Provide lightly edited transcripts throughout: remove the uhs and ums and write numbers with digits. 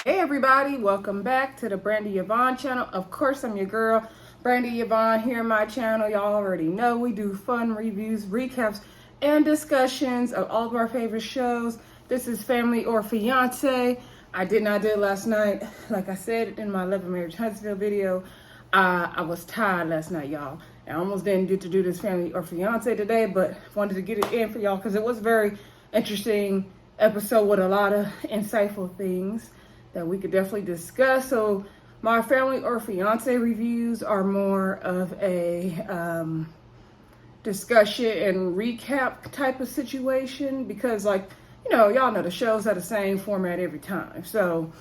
Hey everybody, welcome back to the Brandy Yvonne channel. Of course, I'm your girl, Brandy Yvonne, here on my channel. Y'all already know we do fun reviews, recaps, and discussions of all of our favorite shows. This is Family or Fiancé. I did not do it last night. Like I said in my Love and Marriage Huntsville video, I was tired last night, y'all. I almost didn't get to do this Family or Fiancé today, but wanted to get it in for y'all because it was a very interesting episode with a lot of insightful things that we could definitely discuss. So my Family or Fiance reviews are more of a discussion and recap type of situation because, like, you know, y'all know the shows have the same format every time. So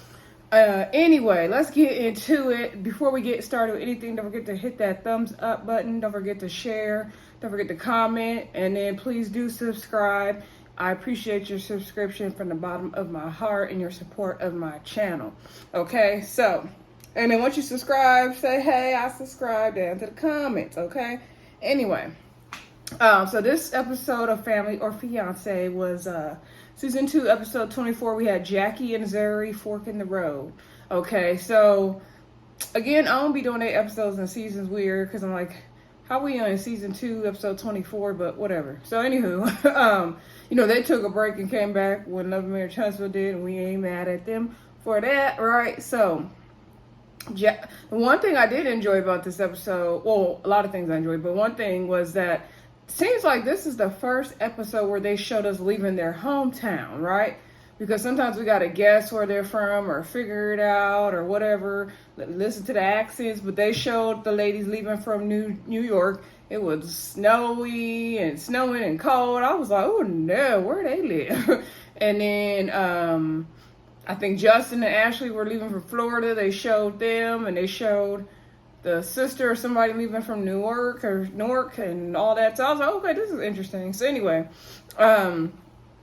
anyway, let's get into it. Before we get started with anything, don't forget to hit that thumbs up button. Don't forget to share. Don't forget to comment. And then please do subscribe. I appreciate your subscription from the bottom of my heart and your support of my channel. Okay, so, and then once you subscribe, say, hey, I subscribed down to the comments, okay? Anyway, so this episode of Family or Fiance was season 2, episode 24. We had Jackie and Zuri fork in the road. Okay, so, again, I won't be doing 8 episodes in seasons weird because I'm like, how we on season 2, episode 24, but whatever. So anywho, you know, they took a break and came back when Love and Marriage Huntsville did, and we ain't mad at them for that, right? So, one thing I did enjoy about this episode, well, a lot of things I enjoyed, but one thing was that it seems like this is the first episode where they showed us leaving their hometown, right? Because sometimes we got to guess where they're from or figure it out or whatever, listen to the accents. But they showed the ladies leaving from New York. It was snowy and snowing and cold. I was like, oh no, where they live? And then I think Justin and Ashley were leaving from Florida. They showed them, and they showed the sister or somebody leaving from Newark and all that. So I was like, okay, this is interesting. So anyway,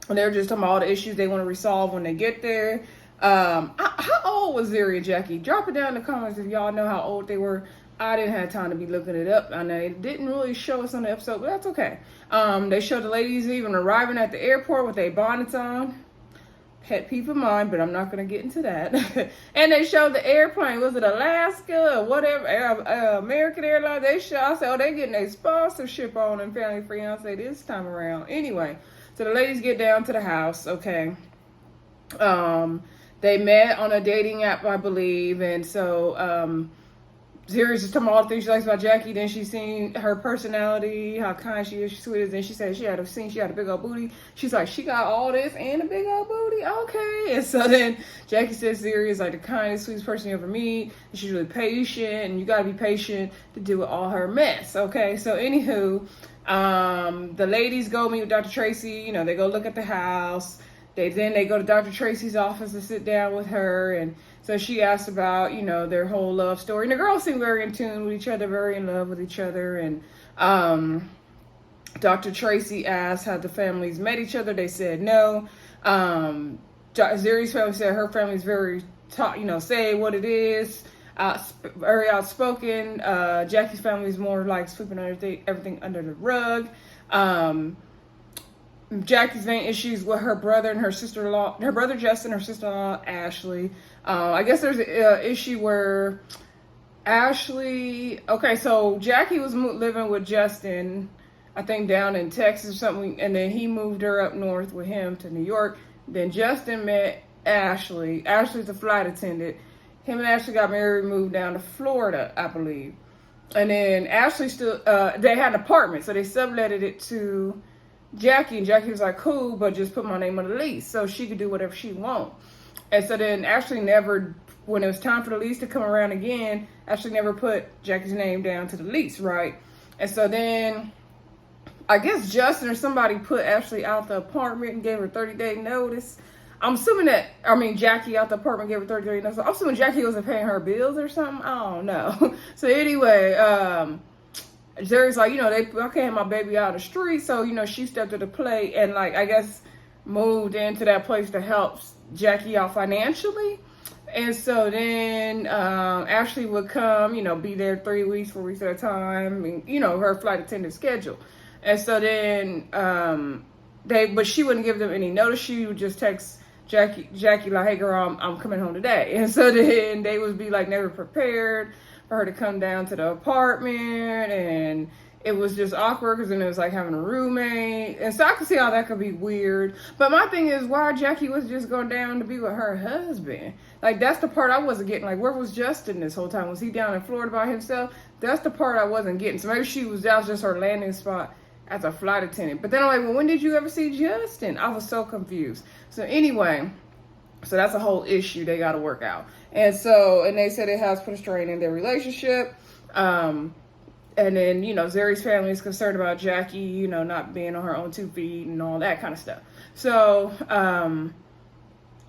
and they're just talking about all the issues they want to resolve when they get there. How old was Zuri and Jackie? Drop it down in the comments if y'all know how old they were. I didn't have time to be looking it up. I know it didn't really show us on the episode, but that's okay. They showed the ladies even arriving at the airport with their bonnets on. Pet peeve of mine, but I'm not going to get into that. And they showed the airplane. Was it Alaska or whatever? American Airlines. They showed. I said, oh, they getting a sponsorship on in Family Fiance this time around. Anyway. So the ladies get down to the house, okay. They met on a dating app, I believe, and so Zuri's just talking about all the things she likes about Jackie. Then she's seen her personality, how kind she is, she's sweet. Then she said she had a big old booty. She's like, she got all this and a big old booty, okay. And so then Jackie says Zuri is like the kindest, sweetest person you ever meet. And she's really patient, and you gotta be patient to deal with all her mess, okay. So anywho, the ladies go meet with Dr. Tracy. You know, they go look at the house. Then they go to Dr. Tracy's office to sit down with her. And so she asked about, you know, their whole love story. And the girls seem very in tune with each other, very in love with each other. And Dr. Tracy asked how the families met each other. They said no. Zuri's family said her family's very, say what it is. Very outspoken. Jackie's family is more like sweeping everything under the rug. Jackie's main issues with her brother and her sister-in-law, her brother Justin, her sister-in-law Ashley. I guess there's an issue where Ashley. Okay, so Jackie was living with Justin, I think down in Texas or something, and then he moved her up north with him to New York. Then Justin met Ashley. Ashley's a flight attendant. Him and Ashley got married, moved down to Florida, I believe. And then Ashley still, they had an apartment, so they subletted it to Jackie. And Jackie was like, cool, but just put my name on the lease so she could do whatever she want. And so then Ashley never, when it was time for the lease to come around again, Ashley never put Jackie's name down to the lease, right? And so then I guess Justin or somebody put Ashley out the apartment and gave her 30-day notice. I'm assuming Jackie out the apartment gave her 30-day notice. I'm assuming Jackie wasn't paying her bills or something. I don't know. So anyway, Zuri's like, I can't have my baby out of the street. So, she stepped to the plate and, like, I guess moved into that place to help Jackie out financially. And so then Ashley would come, be there 3 weeks, 4 weeks at a time. And, her flight attendant schedule. And so then but she wouldn't give them any notice. She would just text Jackie like, hey girl, I'm coming home today. And so then they would be like never prepared for her to come down to the apartment, and it was just awkward because then it was like having a roommate. And so I could see how that could be weird. But my thing is why Jackie was just going down to be with her husband. Like, that's the part I wasn't getting. Like, where was Justin this whole time? Was he down in Florida by himself? That's the part I wasn't getting. So maybe that was just her landing spot as a flight attendant. But then I'm like, well, when did you ever see Justin? I was so confused. So anyway, so that's a whole issue they got to work out. And they said it has put a strain in their relationship. And then, Zuri's family is concerned about Jackie, not being on her own 2 feet and all that kind of stuff. So,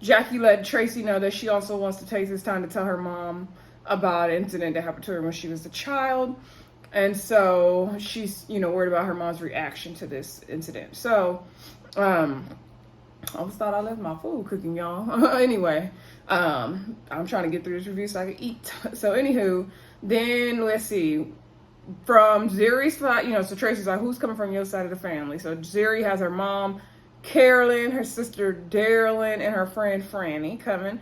Jackie let Tracy know that she also wants to take this time to tell her mom about an incident that happened to her when she was a child. And so she's, worried about her mom's reaction to this incident. So, I almost thought I left my food cooking, y'all. Anyway, I'm trying to get through this review so I can eat. So, anywho, then let's see. From Zuri's side, so Tracy's like, who's coming from your side of the family? So Zuri has her mom, Carolyn, her sister, Darylyn, and her friend, Franny, coming.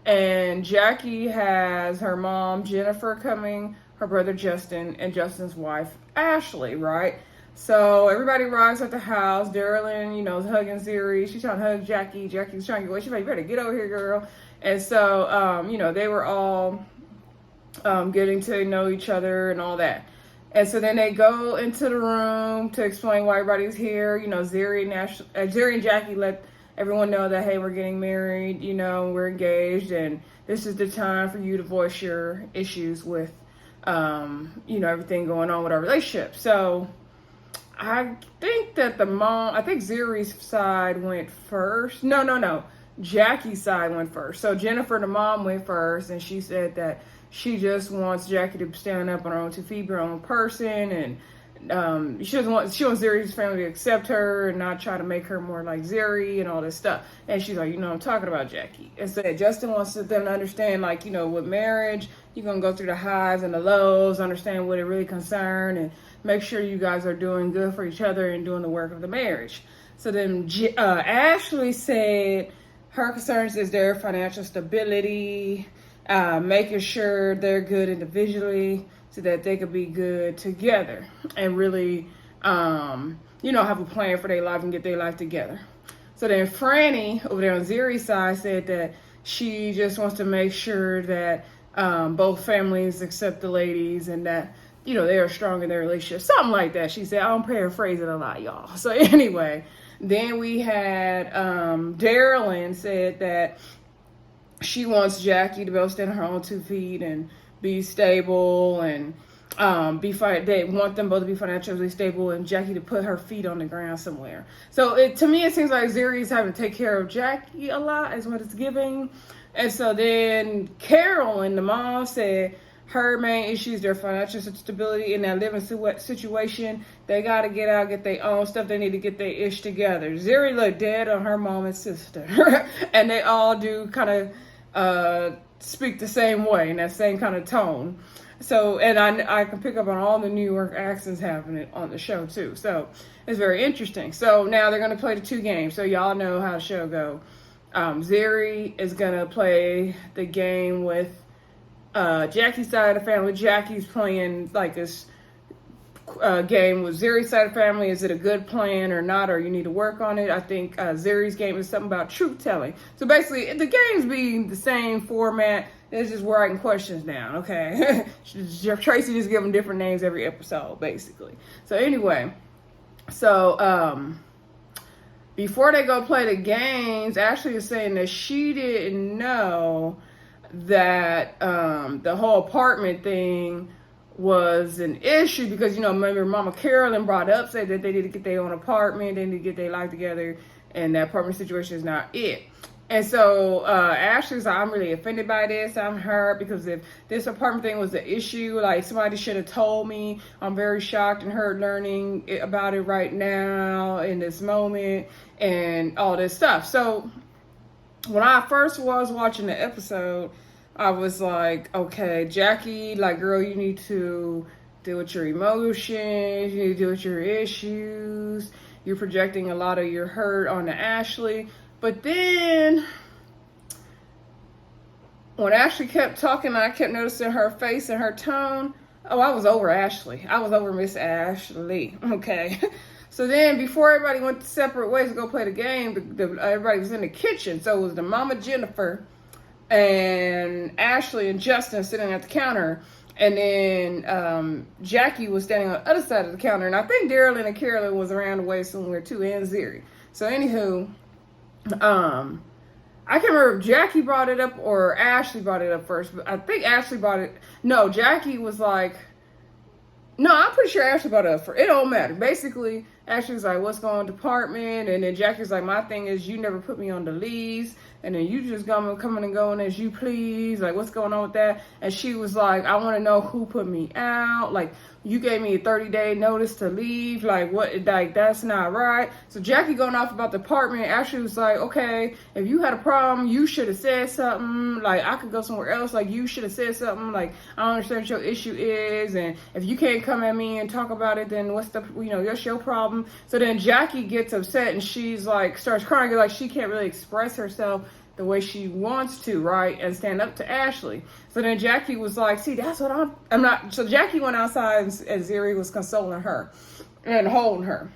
And Jackie has her mom, Jennifer, coming, her brother, Justin, and Justin's wife, Ashley, right? So everybody arrives at the house. Darylyn, is hugging Zuri. She's trying to hug Jackie. Jackie's trying to get away. She's like, you better get over here, girl. And so, they were all getting to know each other and all that. And so then they go into the room to explain why everybody's here. Zuri and Jackie let everyone know that, hey, we're getting married, we're engaged, and this is the time for you to voice your issues with, everything going on with our relationship. So I think that Zuri's side went first. No. Jackie's side went first. So Jennifer, the mom, went first, and she said that she just wants Jackie to stand up on her own 2 feet, be her own person, and she wants Zuri's family to accept her and not try to make her more like Zuri and all this stuff. And she's like, I'm talking about Jackie. And so Justin wants them to understand, like, with marriage, you're going to go through the highs and the lows, understand what it really concerns, and make sure you guys are doing good for each other and doing the work of the marriage. So then Ashley said her concerns is their financial stability, making sure they're good individually so that they could be good together and really, have a plan for their life and get their life together. So then Franny over there on Zuri's side said that she just wants to make sure that both families accept the ladies and that, they are strong in their relationship. Something like that. She said, I'm paraphrasing a lot, y'all. So anyway, then we had Darylyn said that she wants Jackie to be able to stand on her own 2 feet and be stable and they want them both to be financially stable and Jackie to put her feet on the ground somewhere. So to me, it seems like Zuri's having to take care of Jackie a lot is what it's giving. And so then Carolyn, the mom, said her main issue is their financial stability in that living situation. They got to get out, get their own stuff. They need to get their ish together. Zuri looked dead on her mom and sister. And they all do kind of speak the same way in that same kind of tone. So, and I can pick up on all the New York accents happening on the show too. So it's very interesting. So now they're going to play the 2 games. So y'all know how the show go. Zuri is going to play the game with Jackie's side of the family. Jackie's playing like this game with Zuri's side of the family. Is it a good plan or not, or you need to work on it? I think Zuri's game is something about truth telling. So basically, the games be the same format. It's just writing questions down, okay? Tracy just give them different names every episode, basically. So anyway, before they go play the games, Ashley is saying that she didn't know that the whole apartment thing was an issue because, remember Mama Carolyn brought up, said that they need to get their own apartment, they need to get their life together, and that apartment situation is not it. And so Ashley's like, I'm really offended by this. I'm hurt because if this apartment thing was an issue, like somebody should have told me. I'm very shocked and hurt learning about it right now in this moment and all this stuff. So when I first was watching the episode, I was like, okay, Jackie, like, girl, you need to deal with your emotions. You need to deal with your issues. You're projecting a lot of your hurt onto Ashley. But then when Ashley kept talking, I kept noticing her face and her tone. Oh, I was over Ashley. I was over Miss Ashley. Okay. So then before everybody went separate ways to go play the game, everybody was in the kitchen. So it was the Mama Jennifer and Ashley and Justin sitting at the counter. And then Jackie was standing on the other side of the counter. And I think Daryl and Carolyn was around the way somewhere too, and Zuri. So anywho, I can't remember if Jackie brought it up or Ashley brought it up first, but I think Ashley brought it. No, Jackie was like, no, I'm pretty sure Ashley brought it up first. It don't matter. Basically, Ashley was like, what's going on department? And then Jackie's like, my thing is you never put me on the leads. And then you just coming and going as you please. Like, what's going on with that? And she was like, I want to know who put me out. Like, you gave me a 30-day notice to leave. Like, what? Like, that's not right. So Jackie going off about the department. Ashley was like, okay, if you had a problem, you should have said something. Like, I could go somewhere else. Like, you should have said something. Like, I don't understand what your issue is. And if you can't come at me and talk about it, then what's the, that's your problem. So then Jackie gets upset and she's like, starts crying. Like, she can't really express herself the way she wants to, right, and stand up to Ashley. So then Jackie was like, see, that's what I'm not. So Jackie went outside and Zuri was consoling her and holding her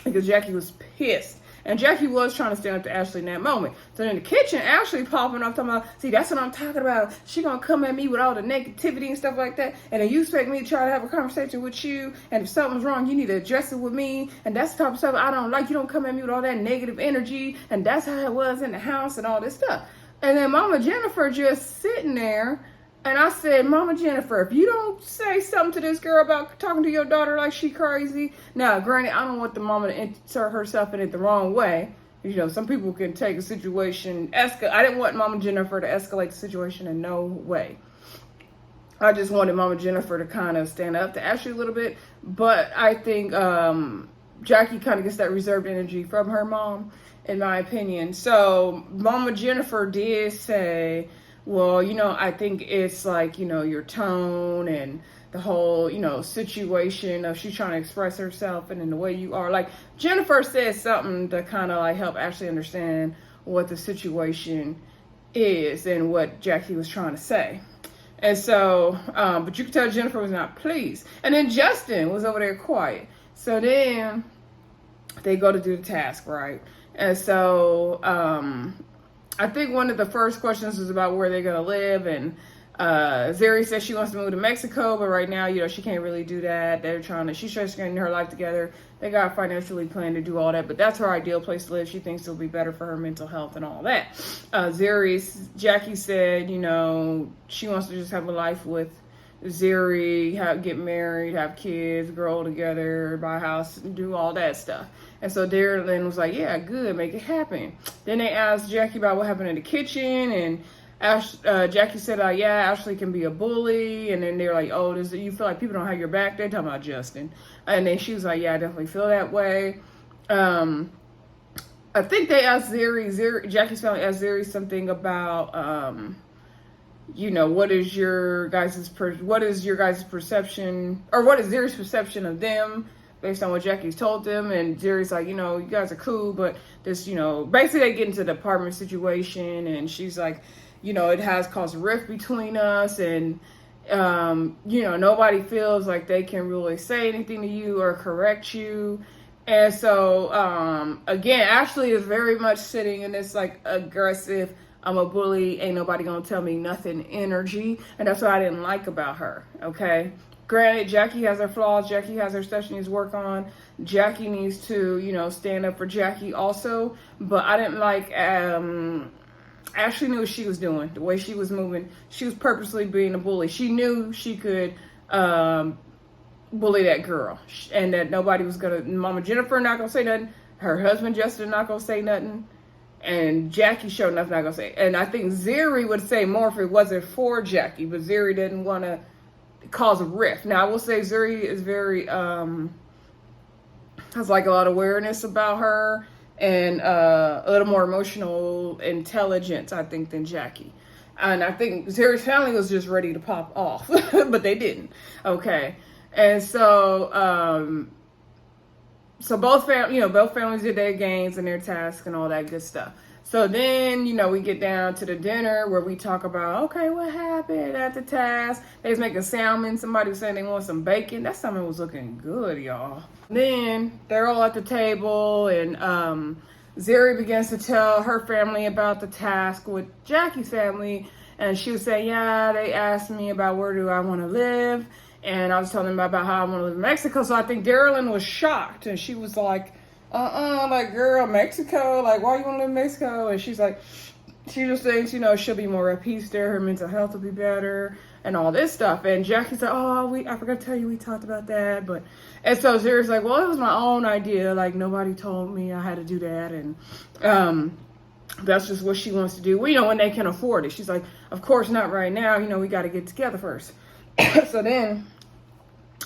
because Jackie was pissed. And Jackie was trying to stand up to Ashley in that moment. So in the kitchen, Ashley popping up talking about, see, that's what I'm talking about. She gonna come at me with all the negativity and stuff like that. And then you expect me to try to have a conversation with you. And if something's wrong, you need to address it with me. And that's the type of stuff I don't like. You don't come at me with all that negative energy. And that's how it was in the house and all this stuff. And then Mama Jennifer just sitting there. And I said, Mama Jennifer, if you don't say something to this girl about talking to your daughter like she crazy. Now, granted, I don't want the mama to insert herself in it the wrong way. Some people can take a situation, I didn't want Mama Jennifer to escalate the situation in no way. I just wanted Mama Jennifer to kind of stand up to Ashley a little bit. But I think Jackie kind of gets that reserved energy from her mom, in my opinion. So Mama Jennifer did say, well, I think it's like, your tone and the whole, situation of she's trying to express herself and in the way you are. Like, Jennifer said something to kind of like help Ashley understand what the situation is and what Jackie was trying to say. And so, but you could tell Jennifer was not pleased. And then Justin was over there quiet. So then they go to do the task, right? And so, I think one of the first questions was about where they're going to live. And Zuri says she wants to move to Mexico, but right now, she can't really do that. She's trying to get her life together. They got financially planned to do all that, but that's her ideal place to live. She thinks it'll be better for her mental health and all that. Jackie said, she wants to just have a life with Zuri, get married, have kids, grow together, buy a house, do all that stuff. And so Darren was like, yeah, good, make it happen. Then they asked Jackie about what happened in the kitchen, and Jackie said, yeah, Ashley can be a bully. And then they're like, oh, you feel like people don't have your back? They're talking about Justin. And then she was like, yeah, I definitely feel that way. I think they asked Jackie's family asked Zuri something about, what is your guys' perception, or what is Zuri's perception of them based on what Jackie's told them. And Zuri's like, you guys are cool, but this, basically they get into the apartment situation, and she's like, it has caused a rift between us, and nobody feels like they can really say anything to you or correct you. And so again, Ashley is very much sitting in this like aggressive, I'm a bully, ain't nobody gonna tell me nothing energy. And that's what I didn't like about her, okay? Granted, Jackie has her flaws. Jackie has her stuff she needs to work on. Jackie needs to, stand up for Jackie also. But I didn't like, Ashley knew what she was doing, the way she was moving. She was purposely being a bully. She knew she could bully that girl. And that nobody was gonna, Mama Jennifer not gonna say nothing. Her husband Justin not gonna say nothing. And Jackie showed enough not gonna say. And I think Zuri would say more if it wasn't for Jackie, but Zuri didn't want to cause a rift. Now I will say Zuri is very has like a lot of awareness about her and a little more emotional intelligence, I think, than Jackie. And I think Zuri's family was just ready to pop off, but they didn't. Okay, and so so both families did their games and their tasks and all that good stuff. So then, we get down to the dinner where we talk about, okay, what happened at the task? They was making salmon. Somebody was saying they want some bacon. That salmon was looking good, y'all. Then they're all at the table, and Zuri begins to tell her family about the task with Jackie's family. And she was saying, yeah, they asked me about where do I want to live. And I was telling them about how I want to live in Mexico. So I think Darylyn was shocked. And she was like, like, girl, Mexico? Like, why you want to live in Mexico? And she's like, she just thinks, she'll be more at peace there. Her mental health will be better and all this stuff. And Jackie's like, I forgot to tell you, we talked about that. And so Zuri's like, well, it was my own idea. Like, nobody told me I had to do that. And that's just what she wants to do. When they can afford it. She's like, of course not right now. We got to get together first. So then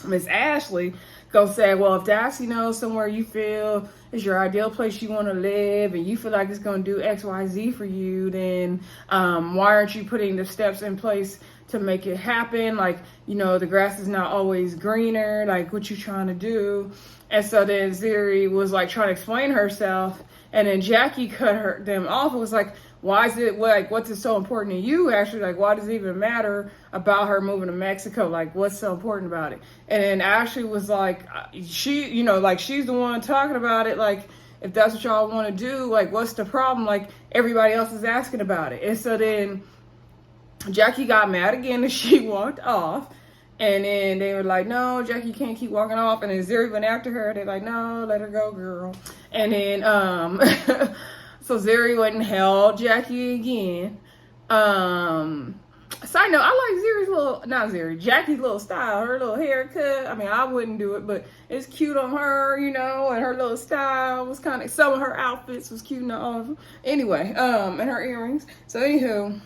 Miss Ashley goes say, well, if that's, somewhere you feel is your ideal place you want to live and you feel like it's going to do X, Y, Z for you, then why aren't you putting the steps in place to make it happen? Like, the grass is not always greener. Like, what you trying to do? And so then Zuri was like trying to explain herself. And then Jackie cut them off. It was like, why is it, what's it so important to you, actually? Like, why does it even matter about her moving to Mexico? Like, what's so important about it? And then Ashley was like, she's the one talking about it. Like, if that's what y'all want to do, like, what's the problem? Like, everybody else is asking about it. And so then Jackie got mad again and she walked off. And then they were like, no, Jackie can't keep walking off. And then Zuri went after her. They're like, no, let her go, girl. And then, so Zuri went and held Jackie again. Side note, I like Jackie's little style, her little haircut. I mean, I wouldn't do it, but it's cute on her, and her little style was kind of, some of her outfits was cute, not all of them. Anyway, and her earrings. So anywho,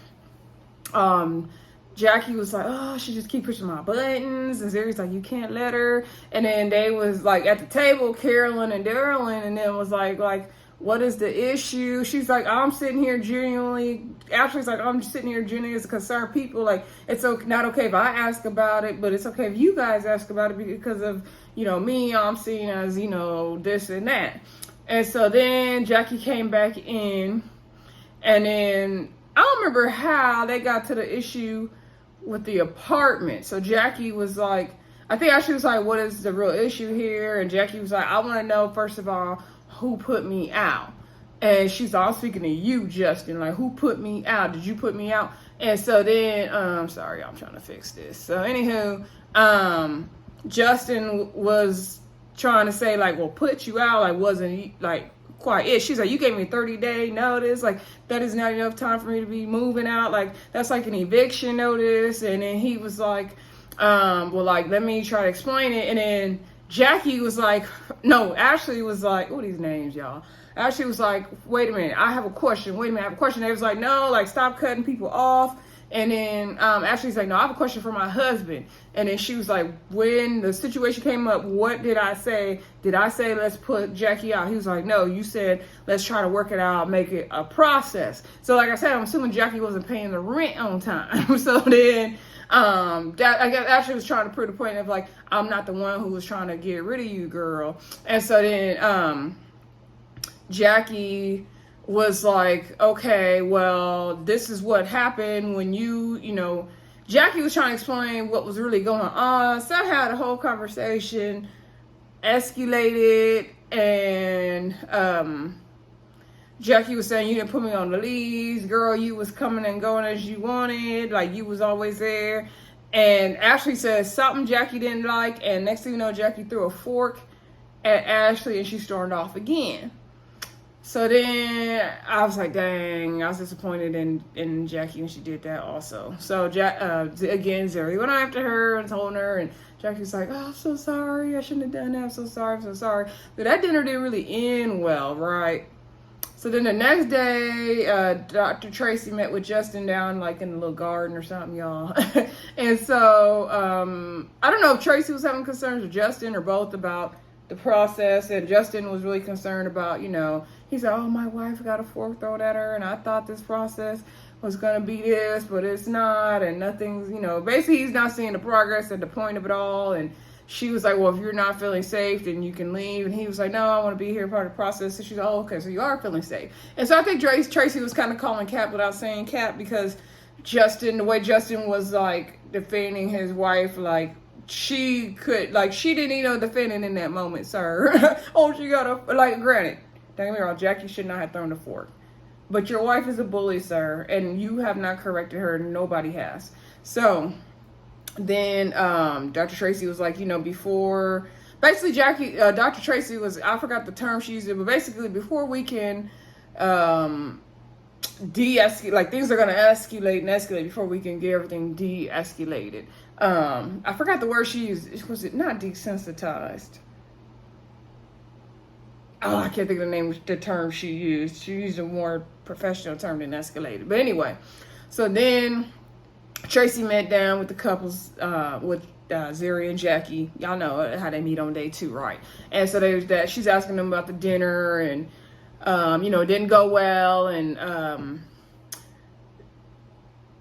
Jackie was like, oh, she just keep pushing my buttons. And Zuri's like, you can't let her. And then they was like at the table, Carolyn and Darylyn, and then was like, what is the issue? She's like, I'm sitting here genuinely. Ashley's like, I'm sitting here genuinely as concerned people. Like, it's not okay if I ask about it, but it's okay if you guys ask about it because of, me, I'm seen as, this and that. And so then Jackie came back in, and then I don't remember how they got to the issue with the apartment. So Jackie was like, I think Ashley was like, what is the real issue here? And Jackie was like, I want to know, first of all, who put me out? And she's all speaking to you, Justin. Like, who put me out? Did you put me out? And so then, sorry, I'm trying to fix this. So anywho, Justin was trying to say, like, well, put you out, like, wasn't, like, quite it. She's like, you gave me 30-day notice. Like, that is not enough time for me to be moving out. Like, that's like an eviction notice. And then he was like, well, like, let me try to explain it. And then Jackie was like, no, Ashley was like, what are these names, y'all? Ashley was like, wait a minute, I have a question. Wait a minute, I have a question. They was like, no, like, stop cutting people off. And then Ashley's like, no, I have a question for my husband. And then she was like, when the situation came up, what did I say? Did I say, let's put Jackie out? He was like, no, you said, let's try to work it out, make it a process. So like I said, I'm assuming Jackie wasn't paying the rent on time. So then that, I guess Ashley was trying to prove the point of, like, I'm not the one who was trying to get rid of you, girl. And so then Jackie was like, okay, well, this is what happened when Jackie was trying to explain what was really going on. Somehow the whole conversation escalated, and Jackie was saying, you didn't put me on the leads, girl, you was coming and going as you wanted, like, you was always there. And Ashley said something Jackie didn't like, and next thing you know, Jackie threw a fork at Ashley and she stormed off again. So then I was like, dang, I was disappointed in Jackie when she did that also. So again, Zuri went after her and told her, and Jackie was like, oh, I'm so sorry, I shouldn't have done that, I'm so sorry. But that dinner didn't really end well, right? So then the next day, Dr. Tracy met with Justin down like in the little garden or something, y'all. And so I don't know if Tracy was having concerns with Justin or both about the process, and Justin was really concerned about, he said, oh, my wife got a fork thrown at her, and I thought this process was going to be this, but it's not, and nothing's, basically he's not seeing the progress and the point of it all. And she was like, well, if you're not feeling safe, then you can leave. And he was like, no, I want to be here, part of the process. So she's like, oh, okay, so you are feeling safe. And so I think Tracy was kind of calling Cap without saying Cap, because the way Justin was like defending his wife, like she didn't need no defending in that moment, sir. Oh, she got a, like, granted, don't get me wrong, Jackie should not have thrown the fork. But your wife is a bully, sir, and you have not corrected her. Nobody has. So then Dr. Tracy was like, before, basically Dr. Tracy was, I forgot the term she used, but basically before we can de-escalate, like things are going to escalate and escalate before we can get everything de-escalated. I forgot the word she used. Was it not desensitized? Oh, I can't think of the term she used. She used a more professional term than escalated. But anyway, so then Tracy met down with the couples, with Zuri and Jackie. Y'all know how they meet on day 2, right? And so there's that. She's asking them about the dinner, and it didn't go well. And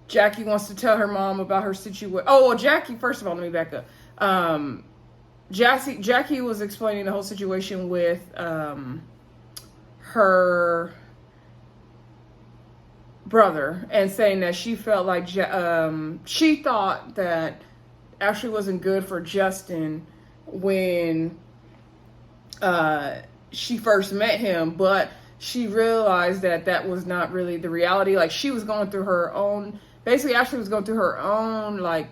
Jackie wants to tell her mom about her situation. Oh, well, Jackie, first of all, let me back up. Jackie was explaining the whole situation with her brother, and saying that she felt like she thought that Ashley wasn't good for Justin when she first met him, but she realized that that was not really the reality. Like, she was going through her own, basically Ashley was going through her own like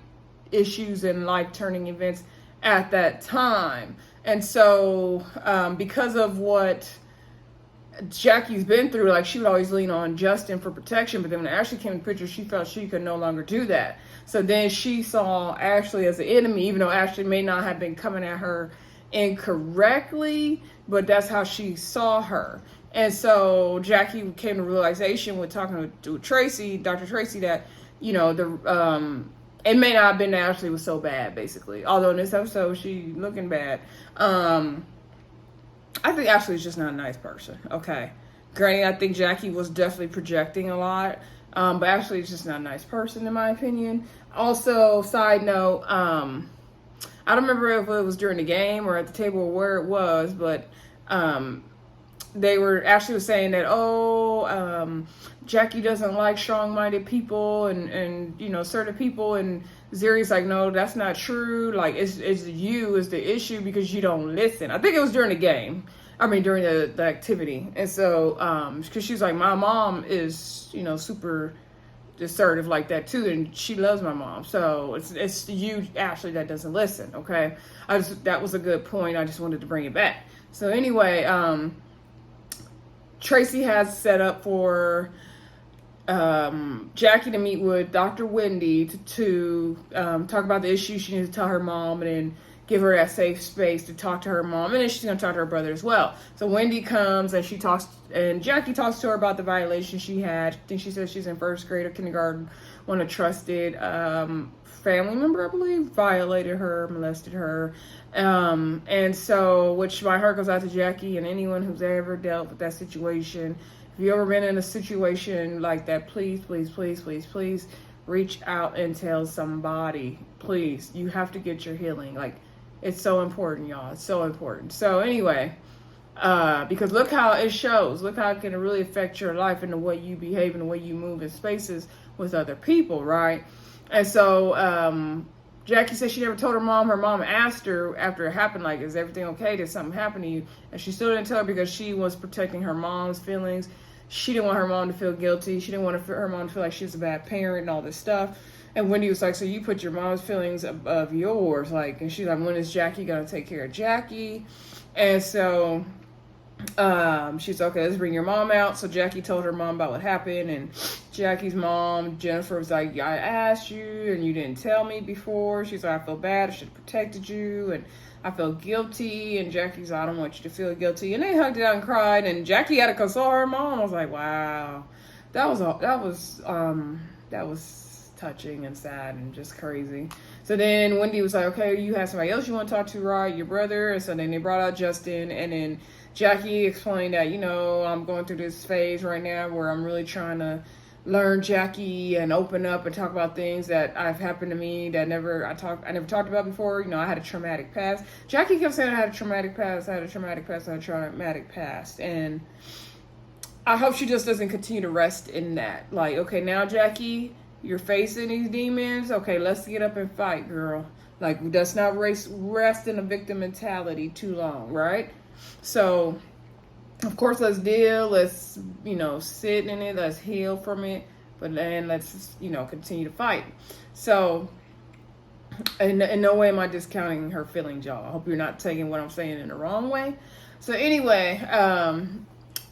issues and life-turning events at that time. And so because of what Jackie's been through, like, she would always lean on Justin for protection, but then when Ashley came in the picture, she felt she could no longer do that. So then she saw Ashley as an enemy, even though Ashley may not have been coming at her incorrectly, but that's how she saw her. And so Jackie came to realization with talking to Tracy, Dr. Tracy, that, it may not have been that Ashley was so bad, basically. Although in this episode, she looking bad. I think Ashley's just not a nice person, okay? Granted, I think Jackie was definitely projecting a lot, but Ashley's just not a nice person, in my opinion. Also, side note, I don't remember if it was during the game or at the table or where it was, but Ashley was saying that, Jackie doesn't like strong-minded people and certain people, and Zuri's like, no, that's not true. Like, it's you is the issue because you don't listen. I think it was during the game. I mean, during the activity. And so, because she's like, my mom is, super assertive like that too, and she loves my mom. So it's you, Ashley, that doesn't listen, okay? That was a good point. I just wanted to bring it back. So anyway, Tracy has set up for Jackie to meet with Dr. Wendy to talk about the issue. She needs to tell her mom, and then give her that safe space to talk to her mom, and then she's going to talk to her brother as well. So Wendy comes, and Jackie talks to her about the violation she had. I think she says she's in first grade or kindergarten when a trusted family member, I believe, violated her, molested her. And so, which my heart goes out to Jackie and anyone who's ever dealt with that situation. If you've ever been in a situation like that, please, please, please, please, please reach out and tell somebody. Please, you have to get your healing. Like, it's so important, y'all. It's so important. So anyway, because look how it shows. Look how it can really affect your life and the way you behave and the way you move in spaces with other people, right? And so Jackie said she never told her mom. Her mom asked her after it happened, like, is everything okay? Did something happen to you? And she still didn't tell her because she was protecting her mom's feelings. She didn't want her mom to feel guilty. She didn't want her mom to feel like she was a bad parent and all this stuff. And Wendy was like, so you put your mom's feelings above yours. Like, and she's like, when is Jackie going to take care of Jackie? And so she's okay, let's bring your mom out. So Jackie told her mom about what happened, and Jackie's mom, Jennifer, was like, I asked you and you didn't tell me before. She's like, I feel bad, I should have protected you, and I feel guilty. And Jackie's like, I don't want you to feel guilty. And they hugged it out and cried, and Jackie had to console her mom. I was like, wow, that was touching and sad and just crazy. So then Wendy was like, okay, you have somebody else you want to talk to, right? Your brother. And so then they brought out Justin, and then Jackie explained that, I'm going through this phase right now where I'm really trying to learn Jackie and open up and talk about things that have happened to me that I never talked about before. I had a traumatic past. Jackie kept saying I had a traumatic past, and I hope she just doesn't continue to rest in that. Like, okay, now Jackie, you're facing these demons. Okay, let's get up and fight, girl. Like, let's not rest in a victim mentality too long, right? So, of course, let's deal. Let's, sit in it. Let's heal from it. But then let's, continue to fight. So, in no way am I discounting her feelings, y'all. I hope you're not taking what I'm saying in the wrong way. So, anyway,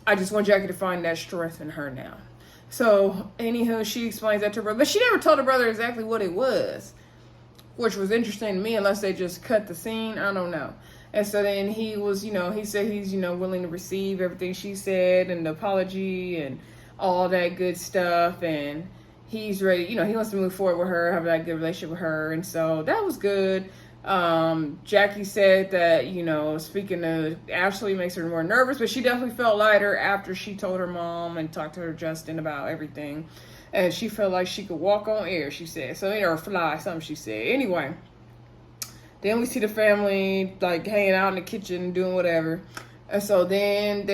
I just want Jackie to find that strength in her now. So, anywho, she explains that to her brother. But she never told her brother exactly what it was, which was interesting to me, unless they just cut the scene. I don't know. And so then he was, he said he's, willing to receive everything she said and the apology and all that good stuff. And he's ready, he wants to move forward with her, have that good relationship with her. And so that was good. Jackie said that, speaking of Ashley makes her more nervous, but she definitely felt lighter after she told her mom and talked to her Justin about everything. And she felt like she could walk on air, she said. So, or fly, something she said. Anyway, then we see the family, like, hanging out in the kitchen, doing whatever. And so then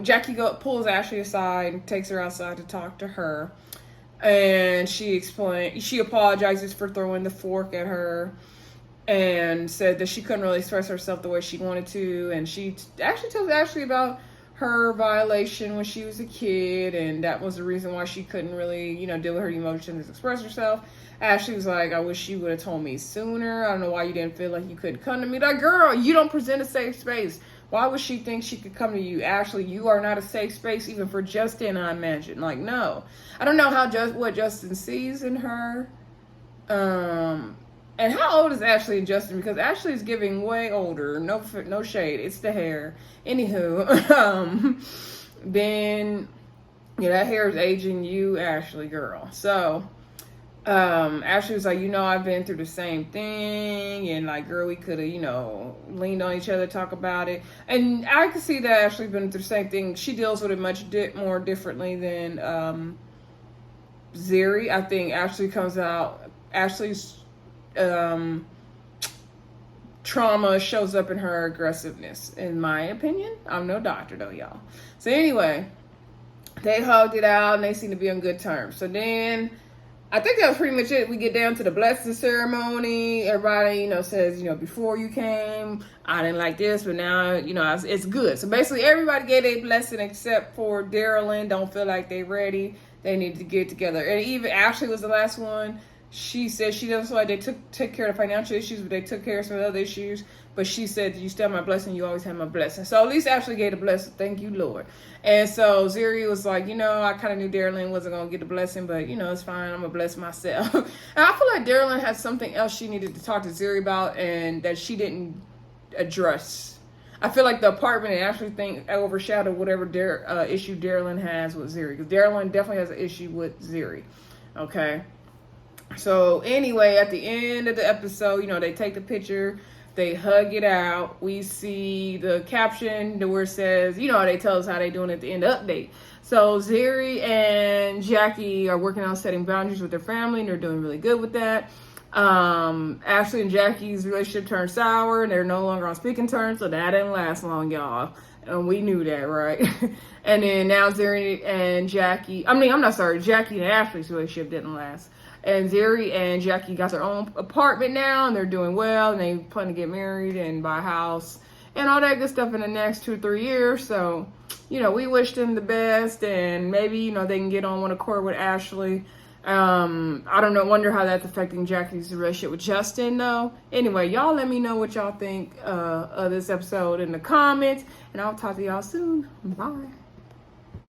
Jackie pulls Ashley aside and takes her outside to talk to her. And she apologizes for throwing the fork at her and said that she couldn't really express herself the way she wanted to. And she actually tells Ashley about her violation when she was a kid, and that was the reason why she couldn't really, deal with her emotions and express herself. Ashley was like, I wish you would have told me sooner. I don't know why you didn't feel like you couldn't come to me. Like, girl, you don't present a safe space. Why would she think she could come to you? Ashley, you are not a safe space even for Justin, I imagine. Like, no. I don't know what Justin sees in her. And how old is Ashley and Justin? Because Ashley is giving way older. No shade. It's the hair. Anywho, then that hair is aging you, Ashley, girl. So, Ashley was like, I've been through the same thing, and like, girl, we could have, leaned on each other, talk about it. And I could see that Ashley's been through the same thing. She deals with it much more differently than Zuri. I think Ashley's trauma shows up in her aggressiveness, in my opinion. I'm no doctor though, y'all. So anyway, they hugged it out and they seem to be on good terms. So then I think that was pretty much it. We get down to the blessing ceremony. Everybody, says, before you came, I didn't like this, but now, it's good. So basically everybody gave a blessing except for Darylyn. Don't feel like they're ready. They need to get together. And even Ashley was the last one. She said she doesn't feel like they took care of the financial issues, but they took care of some other issues. But she said, you still have my blessing, you always have my blessing. So at least Ashley gave the blessing. Thank you, Lord. And so Zuri was like, I kind of knew Darylyn wasn't going to get the blessing, but, it's fine. I'm going to bless myself. And I feel like Darylyn had something else she needed to talk to Zuri about and that she didn't address. I feel like the apartment and Ashley thing overshadowed whatever issue Darylyn has with Zuri. Because Darylyn definitely has an issue with Zuri. Okay? So anyway, at the end of the episode, they take the picture, they hug it out. We see the caption where it says, they tell us how they doing at the end of the update. So Zuri and Jackie are working on setting boundaries with their family, and they're doing really good with that. Ashley and Jackie's relationship turned sour, and they're no longer on speaking terms, so that didn't last long, y'all. And we knew that, right? And then now Zuri and Jackie and Ashley's relationship didn't last. And Zuri and Jackie got their own apartment now, and they're doing well, and they plan to get married and buy a house and all that good stuff in the next 2-3 years. So, we wish them the best, and maybe, they can get on one accord with Ashley. I don't know, wonder how that's affecting Jackie's relationship with Justin, though. Anyway, y'all let me know what y'all think of this episode in the comments, and I'll talk to y'all soon. Bye.